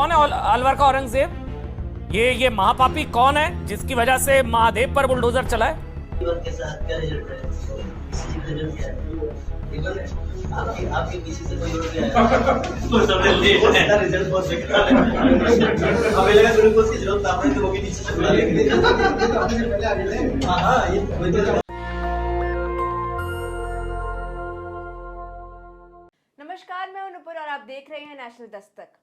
कौन है अलवर का औरंगजेब? ये महापापी कौन है जिसकी वजह से महादेव पर बुलडोजर चला है? के साथ क्या रिजल्ट है? किसी का रिजल्ट क्या है? आपके किसी से कोई और क्या है? तो सबसे लेट है रिजल्ट बहुत बेकार है। हमें लगा ग्लूकोज की जरूरत आपने तो वो भी नीचे चला लेकिन आपने से पहले आ गए थे। हां ये वही तो। नमस्कार, मैं अनुपुर और आप देख रहे हैं नेशनल दस्तक।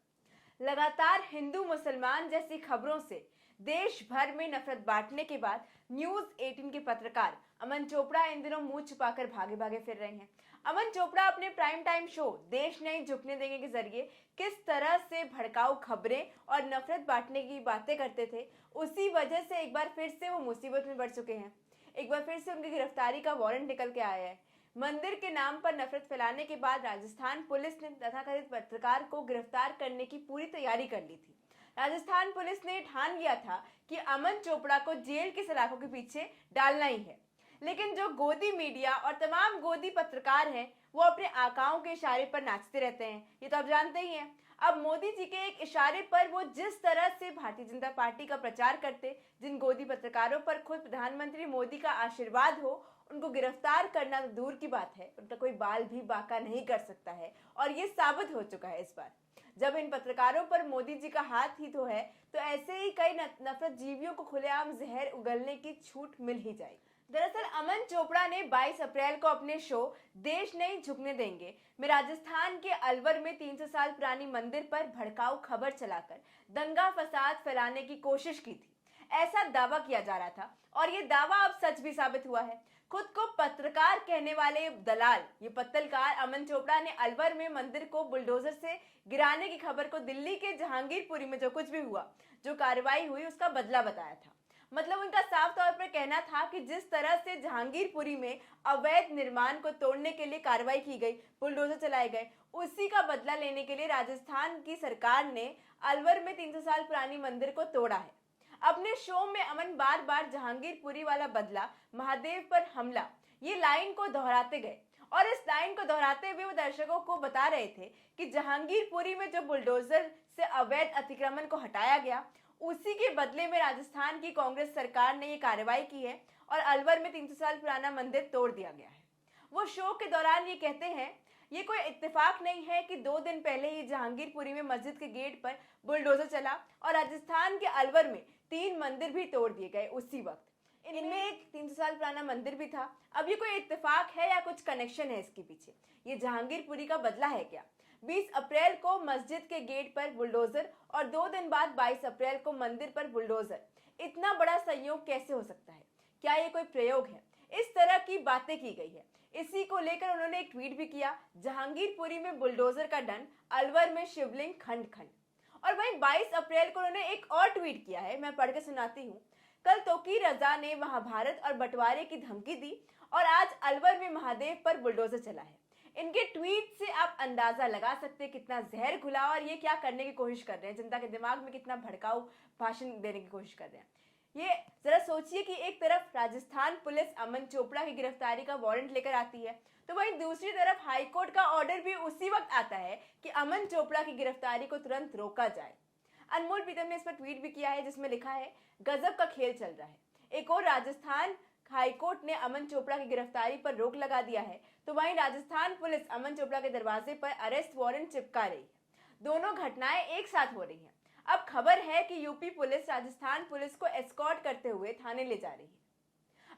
लगातार हिंदू मुसलमान जैसी खबरों से देश भर में नफरत बांटने के बाद न्यूज 18 के पत्रकार अमन चोपड़ा इन दिनों मुंह छुपाकर भागे भागे फिर रहे हैं। अमन चोपड़ा अपने प्राइम टाइम शो देश नहीं झुकने देंगे के जरिए किस तरह से भड़काऊ खबरें और नफरत बांटने की बातें करते थे, उसी वजह से एक बार फिर से वो मुसीबत में पड़ चुके हैं। एक बार फिर से उनकी गिरफ्तारी का वारंट निकल के आया है। मंदिर के नाम पर नफरत फैलाने के बाद राजस्थान पुलिस ने तथाकथित पत्रकार को गिरफ्तार करने की पूरी तैयारी कर ली थी। राजस्थान पुलिस ने ठान लिया था कि अमन चोपड़ा को जेल की सलाखों के पीछे डालना ही है, लेकिन जो गोदी मीडिया और तमाम गोदी पत्रकार हैं वो अपने आकाओं के इशारे पर नाचते रहते हैं, ये तो आप जानते ही हैं। अब मोदी जी के एक इशारे पर वो जिस तरह से भारतीय जनता पार्टी का प्रचार करते, जिन गोदी पत्रकारों पर खुद प्रधानमंत्री मोदी का आशीर्वाद हो, उनको गिरफ्तार करना तो दूर की बात है, उनका कोई बाल भी बाका नहीं कर सकता है। और ये साबित हो चुका है इस बार, जब इन पत्रकारों पर मोदी जी का हाथ ही तो है, तो ऐसे ही कई नफरत जीवियों को खुलेआम जहर उगलने की छूट मिल ही जाएगी। दरअसल अमन चोपड़ा ने 22 अप्रैल को अपने शो देश नहीं झुकने देंगे में राजस्थान के अलवर में 300 साल पुरानी मंदिर पर भड़काऊ खबर चलाकर दंगा फसाद फैलाने की कोशिश की थी, ऐसा दावा किया जा रहा था। और ये दावा अब सच भी साबित हुआ है। खुद को पत्रकार कहने वाले दलाल ये पत्तलकार अमन चोपड़ा ने अलवर में मंदिर को बुलडोजर से गिराने की खबर को दिल्ली के जहांगीरपुरी में जो कुछ भी हुआ, जो कार्रवाई हुई, उसका बदला बताया था। मतलब उनका साफ तौर पर कहना था कि जिस तरह से जहांगीरपुरी में अवैध निर्माण को तोड़ने के लिए कार्रवाई की गई, बुलडोजर चलाए गए, उसी का बदला लेने के लिए राजस्थान की सरकार ने अलवर में 300 साल पुरानी मंदिर को तोड़ा है। अपने शो में अमन बार बार जहांगीरपुरी वाला बदला, महादेव पर हमला, ये लाइन को दोहराते गए। और इस लाइन को दोहराते हुए वो दर्शकों को बता रहे थे कि जहांगीरपुरी में जो बुलडोजर से अवैध अतिक्रमण को हटाया गया, उसी के बदले में राजस्थान की कांग्रेस सरकार ने ये कार्रवाई की है और अलवर में 300 साल पुराना मंदिर तोड़ दिया गया है। वो शो के दौरान ये कहते हैं, ये कोई इत्तेफाक नहीं है कि 2 दिन पहले ही जहांगीरपुरी में मस्जिद के गेट पर बुलडोजर चला और राजस्थान के अलवर में 3 मंदिर भी तोड़ दिए गए उसी वक्त। इनमें एक 300 साल पुराना मंदिर भी था। अब ये कोई इत्तेफाक है या कुछ कनेक्शन है इसके पीछे? ये जहांगीरपुरी का बदला है क्या? 20 अप्रैल को मस्जिद के गेट पर बुलडोजर और 2 दिन बाद 22 अप्रैल को मंदिर पर बुलडोजर। इतना बड़ा संयोग कैसे हो सकता है? क्या ये कोई प्रयोग है? इस तरह की बातें की गई है। इसी को लेकर उन्होंने एक ट्वीट भी किया, जहांगीरपुरी में बुलडोजर का डन, अलवर में शिवलिंग खंड खंड। और वहीं 22 अप्रैल को उन्होंने एक और ट्वीट किया है, मैं पढ़ के सुनाती हूँ। कल तोकी रजा ने महाभारत और बंटवारे की धमकी दी और आज अलवर में महादेव पर बुलडोजर चला है। इनके ट्वीट से आप अंदाजा लगा सकते हैं कितना जहर घुला और ये क्या करने की कोशिश कर रहे हैं, जनता के दिमाग में कितना भड़काऊ भाषण देने की कोशिश कर रहे हैं। ये जरा सोचिए कि एक तरफ राजस्थान पुलिस अमन चोपड़ा की गिरफ्तारी का वारंट लेकर आती है, तो वहीं दूसरी तरफ हाईकोर्ट का ऑर्डर भी उसी वक्त आता है कि अमन चोपड़ा की गिरफ्तारी को तुरंत रोका जाए। अनमोल प्रीतम ने इस पर ट्वीट भी किया है, जिसमें लिखा है, गजब का खेल चल रहा है। एक और राजस्थान हाईकोर्ट ने अमन चोपड़ा की गिरफ्तारी पर रोक लगा दिया है, तो वहीं राजस्थान पुलिस अमन चोपड़ा के दरवाजे पर अरेस्ट वारंट चिपका रही है। दोनों घटनाएं एक साथ हो रही हैं। अब खबर है कि यूपी पुलिस राजस्थान पुलिस को एस्कॉर्ट करते हुए थाने ले जा रही है।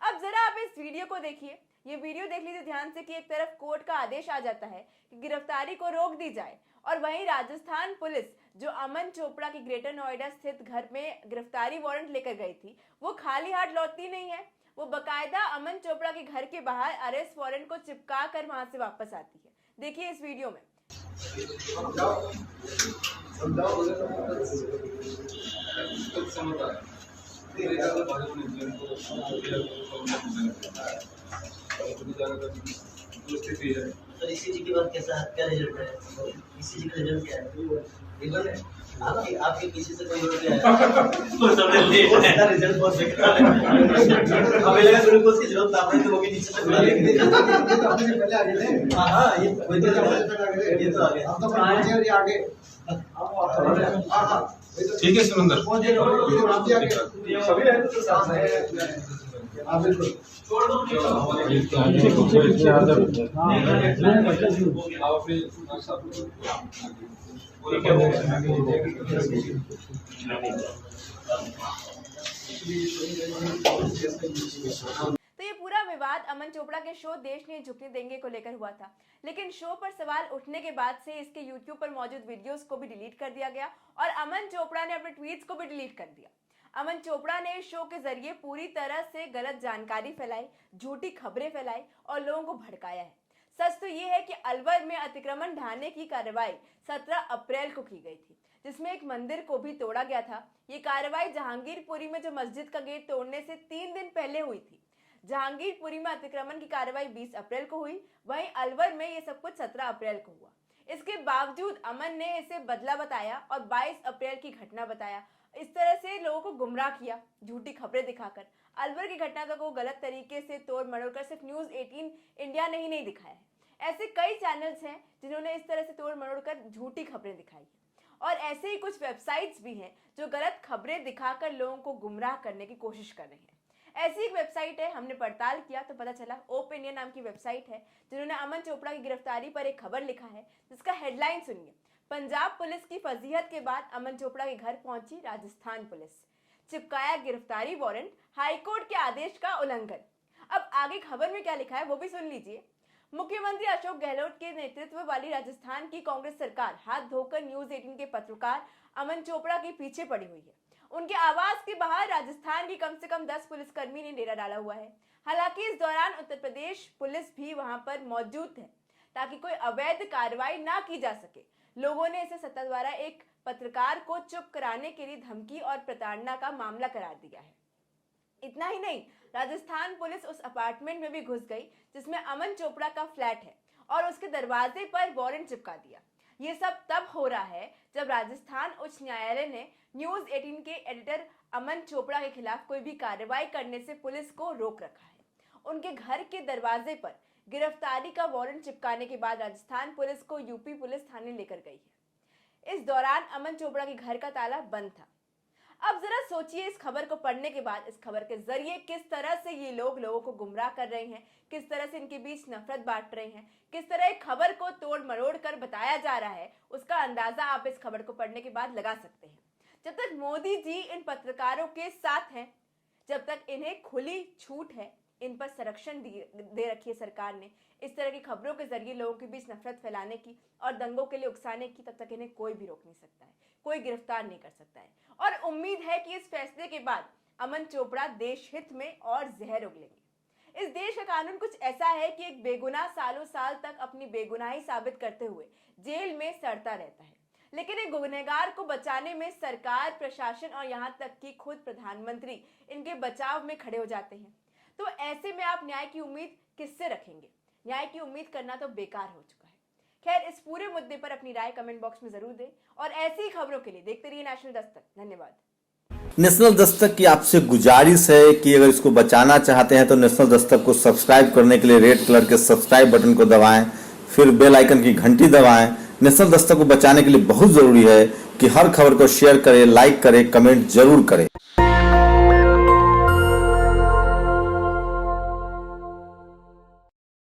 अब जरा आप इस वीडियो को देखिए। ये वीडियो देख लीजिए ध्यान से कि एक तरफ कोर्ट का आदेश आ जाता है कि गिरफ्तारी को रोक दी जाए, और वहीं राजस्थान पुलिस जो अमन चोपड़ा की ग्रेटर नोएडा स्थित घर में गिरफ्तारी वारंट लेकर गई थी, वो खाली हाथ लौटती नहीं है। वो बकायदा अमन चोपड़ा के घर के बाहर अरेस्ट वारंट को चिपका कर वहां से वापस आती है। देखिए इस वीडियो में। तो इसी जी के बाद कैसा क्या रिजल्ट है? इसी जी का रिजल्ट क्या है? आपके किसी से कोई और क्या है? तो सबसे लेट है रिजल्ट बहुत बेकार है। हमें लगा ग्लूकोज की जरूरत आपने तो वो भी नीचे चला लेकिन आपने से पहले आ गए थे। हां ये वही तो आ गए। ये तो आ गए। हम तो आगे ठीक है सुरेंद्र। सभी है तो साथ में आप बिल्कुल तो ये पूरा विवाद अमन चोपड़ा के शो देश नहीं झुकने देंगे को लेकर हुआ था, लेकिन शो पर सवाल उठने के बाद से इसके YouTube पर मौजूद वीडियोस को भी डिलीट कर दिया गया और अमन चोपड़ा ने अपने ट्वीट्स को भी डिलीट कर दिया। अमन चोपड़ा ने इस शो के जरिए पूरी तरह से गलत जानकारी फैलाई, झूठी खबरें फैलाई और लोगों को भड़काया है। सच तो ये है कि अलवर में अतिक्रमण ढाने की कार्रवाई 17 अप्रैल को की गई थी, जिसमें एक मंदिर को भी तोड़ा गया था। ये कार्रवाई जहांगीरपुरी में जो मस्जिद का गेट तोड़ने से 3 दिन पहले हुई थी। जहांगीरपुरी में अतिक्रमण की कार्रवाई 20 अप्रैल को हुई, वहीं अलवर में ये सब कुछ 17 अप्रैल को हुआ। इसके बावजूद अमन ने इसे बदला बताया और 22 अप्रैल की घटना बताया। इस तरह से लोगों को गुमराह किया, झूठी खबरें दिखाकर। अलवर की घटना को गलत तरीके से तोड़ मरोड़ कर सिर्फ न्यूज़ 18 इंडिया ने ही नहीं दिखाया है। ऐसे कई चैनल्स हैं जिन्होंने इस तरह से तोड़ मरोड़ कर झूठी खबरें दिखाई और ऐसे ही कुछ वेबसाइट्स भी हैं जो गलत खबरें दिखाकर लोगों को गुमराह करने की कोशिश कर रही हैं। ऐसी एक वेबसाइट है, हमने पड़ताल किया तो पता चला ओप इंडिया नाम की वेबसाइट है जिन्होंने अमन चोपड़ा की गिरफ्तारी पर एक खबर लिखा है, जिसका हेडलाइन सुनिए। पंजाब पुलिस की फजीहत के बाद अमन चोपड़ा के घर पहुंची राजस्थान पुलिस, चिपकाया गिरफ्तारी वारंट, हाईकोर्ट के आदेश का उल्लंघन। अब आगे खबर में क्या लिखा है वो भी सुन लीजिए। मुख्यमंत्री अशोक गहलोत के नेतृत्व वाली राजस्थान की कांग्रेस सरकार हाथ धोकर न्यूज़ 18 के पत्रकार अमन चोपड़ा के पीछे पड़ी हुई है। उनके आवास के बाहर राजस्थान की कम से कम 10 पुलिसकर्मी ने डेरा डाला हुआ है। हालांकि इस दौरान उत्तर प्रदेश पुलिस भी वहां पर मौजूद है ताकि कोई अवैध कार्रवाई ना की जा सके। लोगों ने इसे सत्ता द्वारा एक पत्रकार को चुप कराने के लिए धमकी और प्रताड़ना का मामला करार दिया है। इतना ही नहीं, राजस्थान पुलिस उस अपार्टमेंट में भी घुस गई जिसमें अमन चोपड़ा का फ्लैट है और उसके दरवाजे पर वारंट चिपका दिया। ये सब तब हो रहा है जब राजस्थान उच्च न्यायालय ने न्यूज़ 18 के एडिटर अमन चोपड़ा के खिलाफ कोई भी कार्रवाई करने से पुलिस को रोक रखा है। उनके घर के दरवाजे पर गिरफ्तारी का वारंट चिपकाने के बाद राजस्थान पुलिस को यूपी पुलिस थाने लेकर गई है। इस दौरान अमन चोपड़ा के घर का ताला बंद था। अब जरा सोचिए, इस खबर को पढ़ने के बाद इस खबर के जरिए किस तरह से ये लोगों को गुमराह कर रहे हैं, किस तरह से इनके बीच नफरत बांट रहे हैं, किस तरह एक खबर को तोड़ मरोड़ कर बताया जा रहा है, उसका अंदाजा आप इस खबर को पढ़ने के बाद लगा सकते हैं। जब तक मोदी जी इन पत्रकारों के साथ हैं, जब तक इन्हें खुली छूट है, इन पर संरक्षण दे रखी है सरकार ने इस तरह की खबरों के जरिए लोगों के बीच नफरत फैलाने की और दंगों के लिए उकसाने की, तब तक इन्हें कोई भी रोक नहीं सकता है, कोई गिरफ्तार नहीं कर सकता है। और उम्मीद है कि इस फैसले के बाद अमन चोपड़ा देश हित में और जहर उगलेंगे। इस देश का कानून कुछ ऐसा है कि एक बेगुनाह सालों साल तक अपनी बेगुनाही साबित करते हुए जेल में सड़ता रहता है, लेकिन एक गुनहगार को बचाने में सरकार, प्रशासन और यहाँ तक कि खुद प्रधानमंत्री इनके बचाव में खड़े हो जाते हैं। तो ऐसे में आप न्याय की उम्मीद किससे रखेंगे? न्याय की उम्मीद करना तो बेकार हो चुका है। खैर, इस पूरे मुद्दे पर अपनी राय कमेंट बॉक्स में जरूर दें और ऐसी ही खबरों के लिए देखते रहिए नेशनल दस्तक। धन्यवाद। नेशनल दस्तक की आपसे गुजारिश है कि अगर इसको बचाना चाहते हैं तो नेशनल दस्तक को सब्सक्राइब करने के लिए रेड कलर के सब्सक्राइब बटन को दबाएं, फिर बेल आइकन की घंटी दबाएं। नेशनल दस्तक को बचाने के लिए बहुत जरूरी है कि हर खबर को शेयर करें, लाइक करें, कमेंट जरूर करें।